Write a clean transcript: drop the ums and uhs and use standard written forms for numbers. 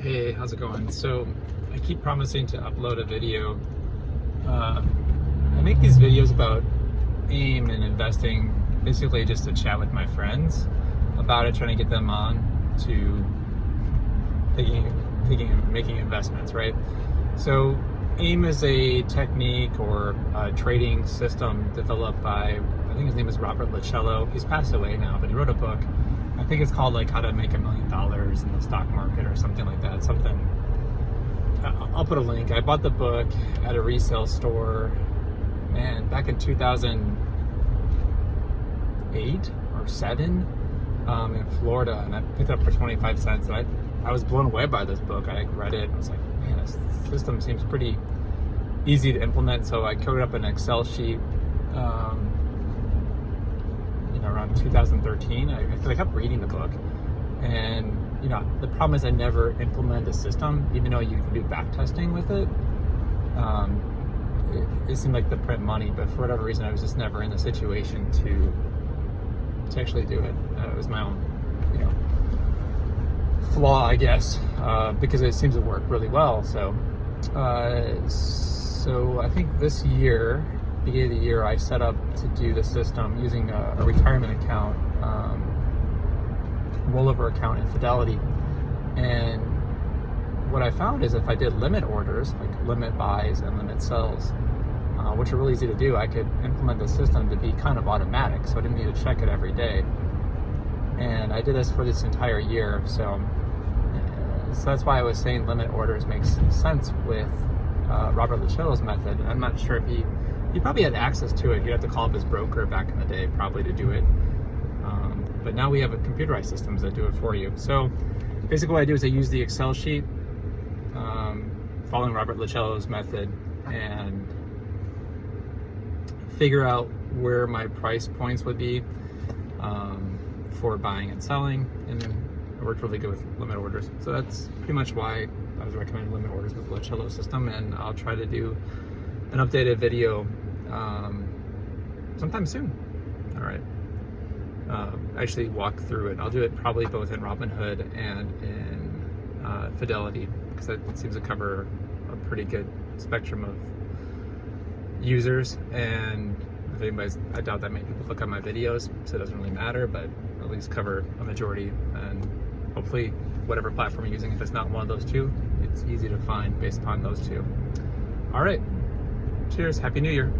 Hey, how's it going? So I keep promising to upload a video. I make these videos about AIM and investing, basically just to chat with my friends about it, trying to get them on to making investments, right? So AIM is a technique or a trading system developed by, I think his name is Robert Lichello. He's passed away now, but he wrote a book. I think it's called like How to Make $1 Million in the Stock Market or something like that. I'll put a link. I bought the book at a resale store, man, back in 2008 or 7 in Florida, and I picked it up for 25 cents. And I was blown away by this book. I read it and I was like, man, this system seems pretty easy to implement. So I coded up an Excel sheet around 2013. I kept reading the book, and the problem is I never implemented the system, even though you can do back testing with it. It seemed like the print money, but for whatever reason I was just never in the situation to actually do it. It was my own flaw, I guess, because it seems to work really well. So I think this year, beginning of the year, I set up to do the system using a retirement account, rollover account in Fidelity. And what I found is if I did limit orders, like limit buys and limit sells, which are really easy to do, I could implement the system to be kind of automatic, so I didn't need to check it every day. And I did this for this entire year, so that's why I was saying limit orders makes sense with Robert Lichello's method. I'm not sure if he probably had access to it. He'd have to call up his broker back in the day probably to do it. But now we have computerized systems that do it for you. So basically what I do is I use the Excel sheet, following Robert Lichello's method, and figure out where my price points would be for buying and selling. And then it worked really good with limit orders. So that's pretty much why I was recommending limit orders with Lichello's system. And I'll try to do an updated video sometime soon. All right. Actually walk through it. I'll do it probably both in Robinhood and in Fidelity, because it seems to cover a pretty good spectrum of users. And if anybody's, I doubt that many people look at my videos, so it doesn't really matter, but at least cover a majority. And hopefully whatever platform you're using, if it's not one of those two, it's easy to find based upon those two. All right. Cheers. Happy New Year.